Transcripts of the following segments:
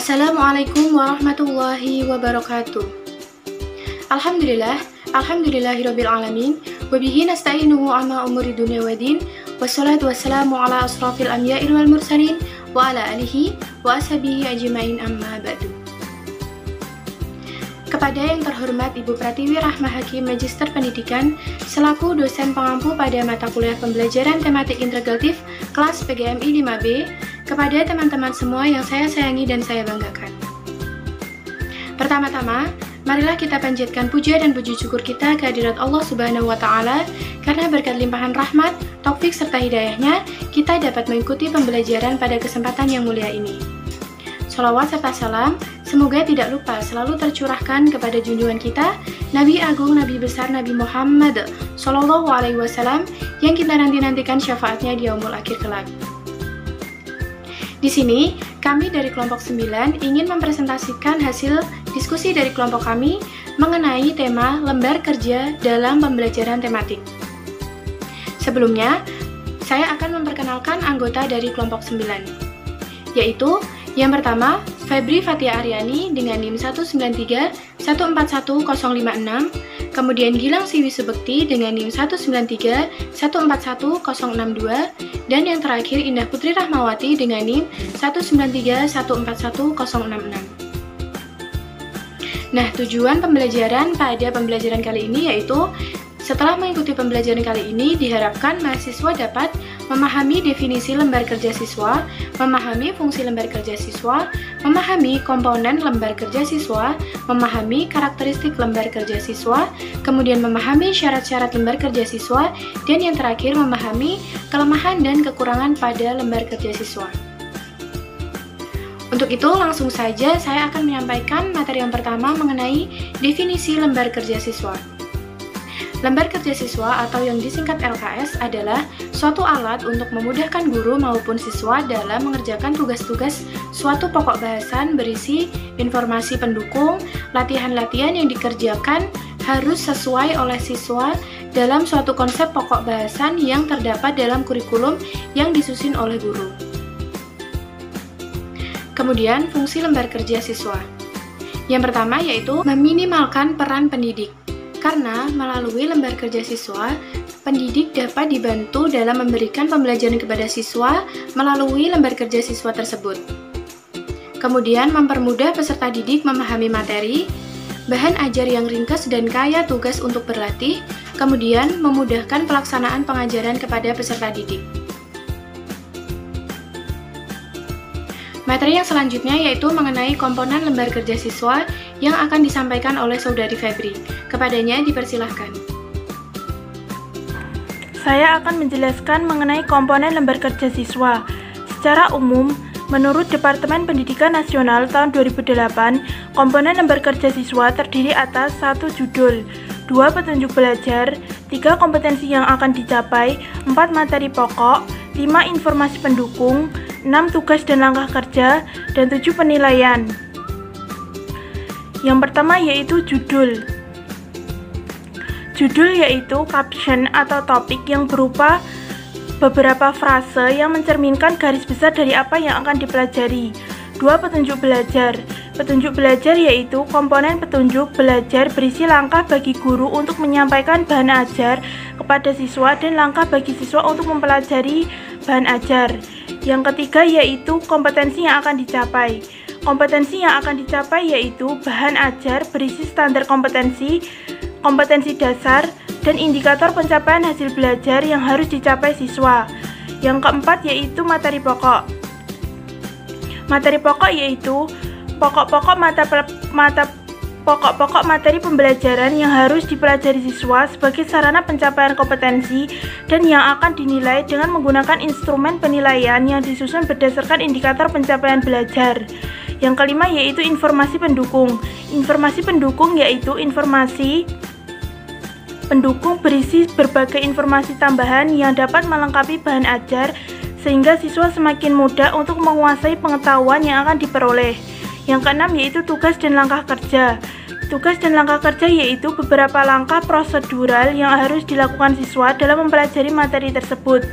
Assalamualaikum warahmatullahi wabarakatuh. Alhamdulillahirabbil alamin, wa bihi nasta'inuhu ala umuri dunya waddin, wassalatu wassalamu ala asrafil anbiya'i wal mursalin wa ala alihi wa ashabihi ajmain, amma ba'du. Kepada yang terhormat Ibu Pratiwi Rahmah Hakim, Magister Pendidikan, selaku dosen pengampu pada mata kuliah pembelajaran tematik integratif kelas PGMI 5B, kepada teman-teman semua yang saya sayangi dan saya banggakan. Pertama-tama, marilah kita panjatkan puja dan puji syukur kita kehadirat Allah Subhanahu wa Ta'ala, karena berkat limpahan rahmat, taufik serta hidayahnya, kita dapat mengikuti pembelajaran pada kesempatan yang mulia ini. Sholawat serta salam semoga tidak lupa selalu tercurahkan kepada junjungan kita, Nabi Agung, Nabi Besar, Nabi Muhammad Sallallahu Alaihi Wasallam, yang kita nanti-nantikan syafaatnya di yaumul akhir kelak. Di sini, kami dari kelompok 9 ingin mempresentasikan hasil diskusi dari kelompok kami mengenai tema lembar kerja dalam pembelajaran tematik. Sebelumnya, saya akan memperkenalkan anggota dari kelompok 9, yaitu yang pertama, Febri Fatia Aryani dengan NIM 193141056, kemudian Gilang Siwi Subekti dengan NIM 193141062, dan yang terakhir Indah Putri Rahmawati dengan NIM 193141066. Nah, tujuan pembelajaran pada pembelajaran kali ini yaitu setelah mengikuti pembelajaran kali ini, diharapkan mahasiswa dapat memahami definisi lembar kerja siswa, memahami fungsi lembar kerja siswa, memahami komponen lembar kerja siswa, memahami karakteristik lembar kerja siswa, kemudian memahami syarat-syarat lembar kerja siswa, dan yang terakhir memahami kelemahan dan kekurangan pada lembar kerja siswa. Untuk itu, langsung saja saya akan menyampaikan materi yang pertama mengenai definisi lembar kerja siswa. Lembar kerja siswa atau yang disingkat LKS adalah suatu alat untuk memudahkan guru maupun siswa dalam mengerjakan tugas-tugas suatu pokok bahasan berisi informasi pendukung. Latihan-latihan yang dikerjakan harus sesuai oleh siswa dalam suatu konsep pokok bahasan yang terdapat dalam kurikulum yang disusun oleh guru. Kemudian, fungsi lembar kerja siswa. Yang pertama yaitu meminimalkan peran pendidik. Karena melalui lembar kerja siswa, pendidik dapat dibantu dalam memberikan pembelajaran kepada siswa melalui lembar kerja siswa tersebut. Kemudian, mempermudah peserta didik memahami materi, bahan ajar yang ringkas dan kaya tugas untuk berlatih, kemudian memudahkan pelaksanaan pengajaran kepada peserta didik. Materi yang selanjutnya yaitu mengenai komponen lembar kerja siswa yang akan disampaikan oleh Saudari Febri. Kepadanya dipersilahkan. Saya akan menjelaskan mengenai komponen lembar kerja siswa. Secara umum, menurut Departemen Pendidikan Nasional tahun 2008, komponen lembar kerja siswa terdiri atas 1 judul, 2 petunjuk belajar, 3 kompetensi yang akan dicapai, 4 materi pokok, 5 informasi pendukung, 6 tugas dan langkah kerja, dan 7 penilaian. Yang pertama yaitu judul. Judul yaitu caption atau topik yang berupa beberapa frase yang mencerminkan garis besar dari apa yang akan dipelajari. 2 petunjuk belajar. Petunjuk belajar yaitu komponen petunjuk belajar berisi langkah bagi guru untuk menyampaikan bahan ajar kepada siswa dan langkah bagi siswa untuk mempelajari bahan ajar. Yang ketiga yaitu kompetensi yang akan dicapai. Kompetensi yang akan dicapai yaitu bahan ajar berisi standar kompetensi, kompetensi dasar, dan indikator pencapaian hasil belajar yang harus dicapai siswa. Yang keempat yaitu materi pokok. Materi pokok yaitu pokok-pokok materi pembelajaran yang harus dipelajari siswa sebagai sarana pencapaian kompetensi dan yang akan dinilai dengan menggunakan instrumen penilaian yang disusun berdasarkan indikator pencapaian belajar. Yang kelima yaitu informasi pendukung. Informasi pendukung yaitu informasi pendukung berisi berbagai informasi tambahan yang dapat melengkapi bahan ajar sehingga siswa semakin mudah untuk menguasai pengetahuan yang akan diperoleh. Yang keenam yaitu tugas dan langkah kerja. Tugas dan langkah kerja yaitu beberapa langkah prosedural yang harus dilakukan siswa dalam mempelajari materi tersebut.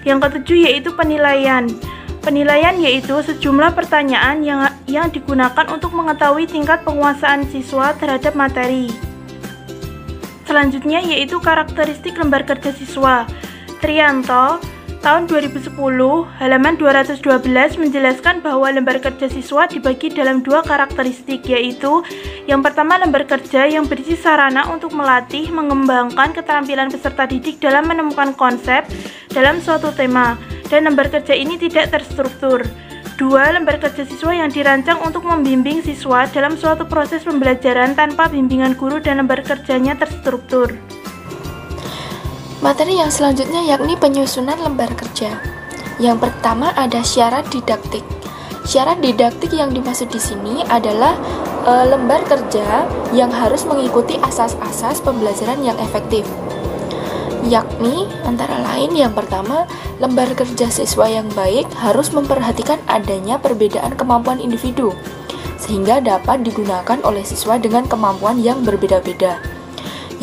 Yang ketujuh yaitu penilaian. Penilaian yaitu sejumlah pertanyaan yang digunakan untuk mengetahui tingkat penguasaan siswa terhadap materi. Selanjutnya yaitu karakteristik lembar kerja siswa. Trianto tahun 2010 halaman 212 menjelaskan bahwa lembar kerja siswa dibagi dalam dua karakteristik, yaitu yang pertama lembar kerja yang berisi sarana untuk melatih mengembangkan keterampilan peserta didik dalam menemukan konsep dalam suatu tema, dan lembar kerja ini tidak terstruktur. Dua, lembar kerja siswa yang dirancang untuk membimbing siswa dalam suatu proses pembelajaran tanpa bimbingan guru dan lembar kerjanya terstruktur. Materi yang selanjutnya yakni penyusunan lembar kerja. Yang pertama ada syarat didaktik. Syarat didaktik yang dimaksud di sini adalah lembar kerja yang harus mengikuti asas-asas pembelajaran yang efektif. Yakni antara lain yang pertama, lembar kerja siswa yang baik harus memperhatikan adanya perbedaan kemampuan individu sehingga dapat digunakan oleh siswa dengan kemampuan yang berbeda-beda.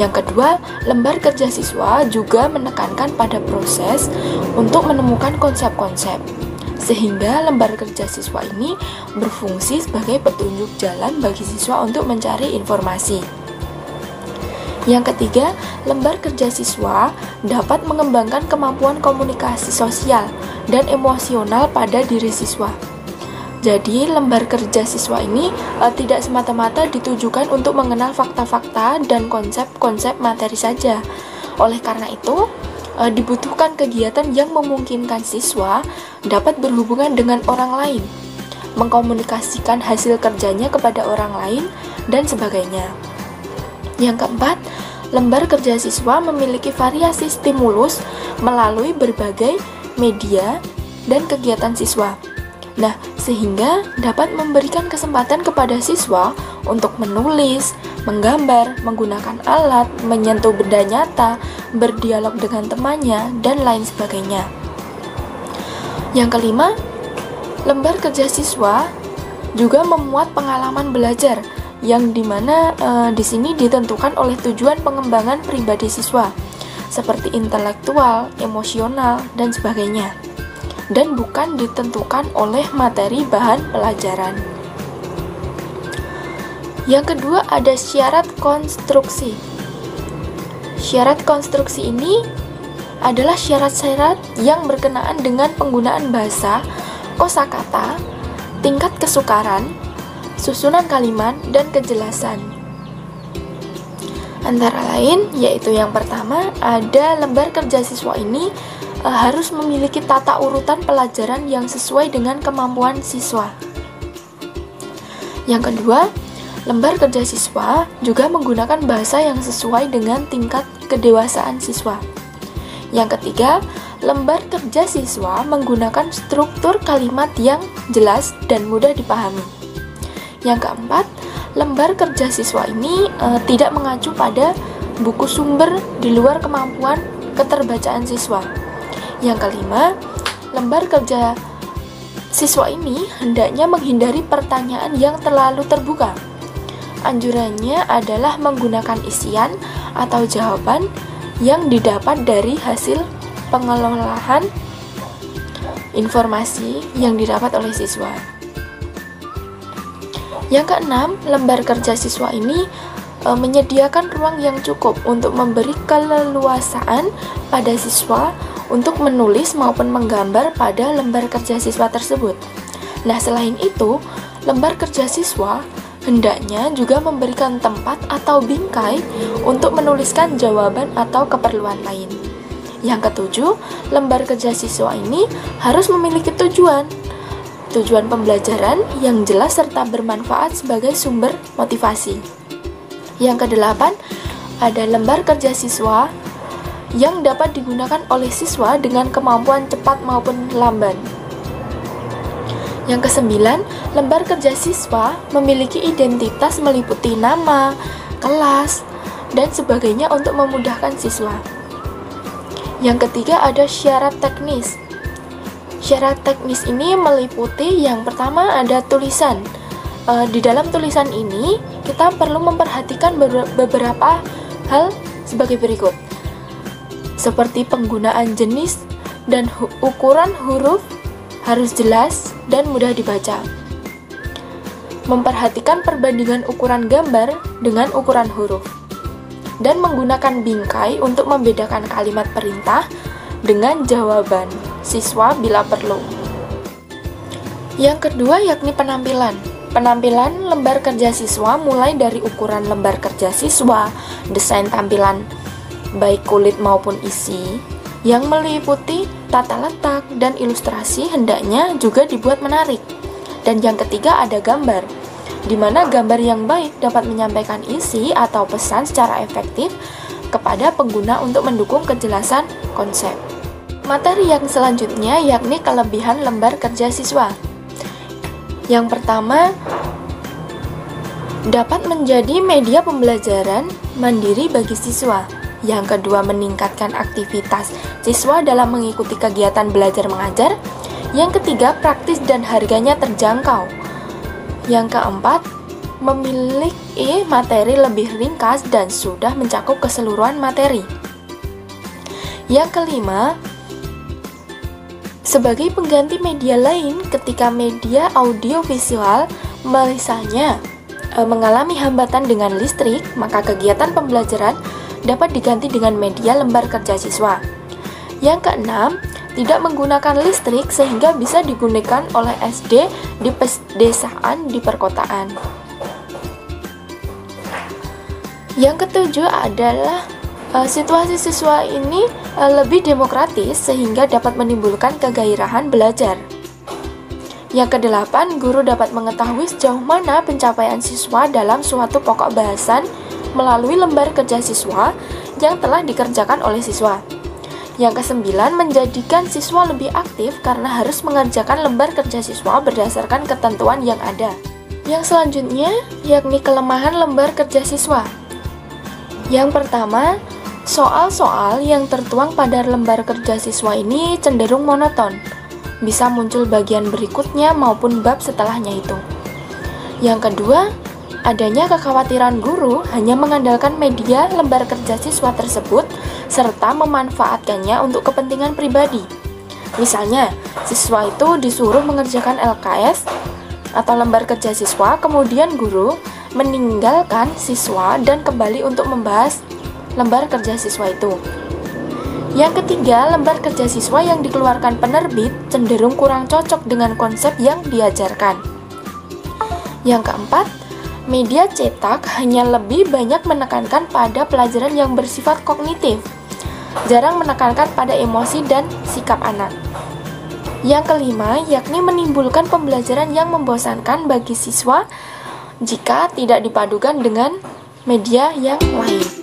Yang kedua, lembar kerja siswa juga menekankan pada proses untuk menemukan konsep-konsep, sehingga lembar kerja siswa ini berfungsi sebagai petunjuk jalan bagi siswa untuk mencari informasi. Yang ketiga, lembar kerja siswa dapat mengembangkan kemampuan komunikasi sosial dan emosional pada diri siswa. Jadi, lembar kerja siswa ini tidak semata-mata ditujukan untuk mengenal fakta-fakta dan konsep-konsep materi saja. Oleh karena itu, dibutuhkan kegiatan yang memungkinkan siswa dapat berhubungan dengan orang lain, mengkomunikasikan hasil kerjanya kepada orang lain, dan sebagainya. Yang keempat, lembar kerja siswa memiliki variasi stimulus melalui berbagai media dan kegiatan siswa. Nah, sehingga dapat memberikan kesempatan kepada siswa untuk menulis, menggambar, menggunakan alat, menyentuh benda nyata, berdialog dengan temannya, dan lain sebagainya. Yang kelima, lembar kerja siswa juga memuat pengalaman belajar yang dimana di sini ditentukan oleh tujuan pengembangan pribadi siswa seperti intelektual, emosional, dan sebagainya, dan bukan ditentukan oleh materi bahan pelajaran. Yang kedua ada syarat konstruksi. Syarat konstruksi ini adalah syarat-syarat yang berkenaan dengan penggunaan bahasa, kosakata, tingkat kesukaran, susunan kalimat, dan kejelasan. Antara lain yaitu yang pertama ada lembar kerja siswa ini harus memiliki tata urutan pelajaran yang sesuai dengan kemampuan siswa. Yang kedua, lembar kerja siswa juga menggunakan bahasa yang sesuai dengan tingkat kedewasaan siswa. Yang ketiga, lembar kerja siswa menggunakan struktur kalimat yang jelas dan mudah dipahami. Yang keempat, lembar kerja siswa ini tidak mengacu pada buku sumber di luar kemampuan keterbacaan siswa. Yang kelima, lembar kerja siswa ini hendaknya menghindari pertanyaan yang terlalu terbuka. Anjurannya adalah menggunakan isian atau jawaban yang didapat dari hasil pengelolaan informasi yang didapat oleh siswa. Yang keenam, lembar kerja siswa ini menyediakan ruang yang cukup untuk memberi keleluasaan pada siswa untuk menulis maupun menggambar pada lembar kerja siswa tersebut. Nah, selain itu, lembar kerja siswa hendaknya juga memberikan tempat atau bingkai untuk menuliskan jawaban atau keperluan lain. Yang ketujuh, lembar kerja siswa ini harus memiliki tujuan pembelajaran yang jelas serta bermanfaat sebagai sumber motivasi. Yang kedelapan, ada lembar kerja siswa yang dapat digunakan oleh siswa dengan kemampuan cepat maupun lamban. Yang kesembilan, lembar kerja siswa memiliki identitas meliputi nama, kelas, dan sebagainya untuk memudahkan siswa. Yang ketiga ada syarat teknis. Syarat teknis ini meliputi yang pertama ada tulisan. Di dalam tulisan ini kita perlu memperhatikan beberapa hal sebagai berikut, seperti penggunaan jenis dan ukuran huruf, harus jelas dan mudah dibaca. Memperhatikan perbandingan ukuran gambar dengan ukuran huruf, dan menggunakan bingkai untuk membedakan kalimat perintah dengan jawaban siswa bila perlu. Yang kedua yakni penampilan. Penampilan lembar kerja siswa mulai dari ukuran lembar kerja siswa, desain tampilan baik kulit maupun isi, yang meliputi tata letak dan ilustrasi hendaknya juga dibuat menarik. Dan yang ketiga ada gambar, di mana gambar yang baik dapat menyampaikan isi atau pesan secara efektif kepada pengguna untuk mendukung kejelasan konsep. Materi yang selanjutnya yakni kelebihan lembar kerja siswa. Yang pertama, dapat menjadi media pembelajaran mandiri bagi siswa. Yang kedua, meningkatkan aktivitas siswa dalam mengikuti kegiatan belajar mengajar. Yang ketiga, praktis dan harganya terjangkau. Yang keempat, memiliki materi lebih ringkas dan sudah mencakup keseluruhan materi. Yang kelima, sebagai pengganti media lain ketika media audiovisual misalnya mengalami hambatan dengan listrik, maka kegiatan pembelajaran dapat diganti dengan media lembar kerja siswa. Yang keenam, tidak menggunakan listrik sehingga bisa digunakan oleh SD di pedesaan di perkotaan. Yang ketujuh adalah situasi siswa ini lebih demokratis sehingga dapat menimbulkan kegairahan belajar. Yang kedelapan, guru dapat mengetahui sejauh mana pencapaian siswa dalam suatu pokok bahasan melalui lembar kerja siswa yang telah dikerjakan oleh siswa. Yang kesembilan, menjadikan siswa lebih aktif karena harus mengerjakan lembar kerja siswa berdasarkan ketentuan yang ada. Yang selanjutnya, yakni kelemahan lembar kerja siswa. Yang pertama, soal-soal yang tertuang pada lembar kerja siswa ini cenderung monoton. Bisa muncul bagian berikutnya maupun bab setelahnya itu. Yang kedua, adanya kekhawatiran guru hanya mengandalkan media lembar kerja siswa tersebut serta memanfaatkannya untuk kepentingan pribadi. Misalnya, siswa itu disuruh mengerjakan LKS atau lembar kerja siswa, kemudian guru meninggalkan siswa dan kembali untuk membahas lembar kerja siswa itu. Yang ketiga, lembar kerja siswa yang dikeluarkan penerbit cenderung kurang cocok dengan konsep yang diajarkan. Yang keempat, media cetak hanya lebih banyak menekankan pada pelajaran yang bersifat kognitif, jarang menekankan pada emosi dan sikap anak. Yang kelima, yakni menimbulkan pembelajaran yang membosankan bagi siswa jika tidak dipadukan dengan media yang lain.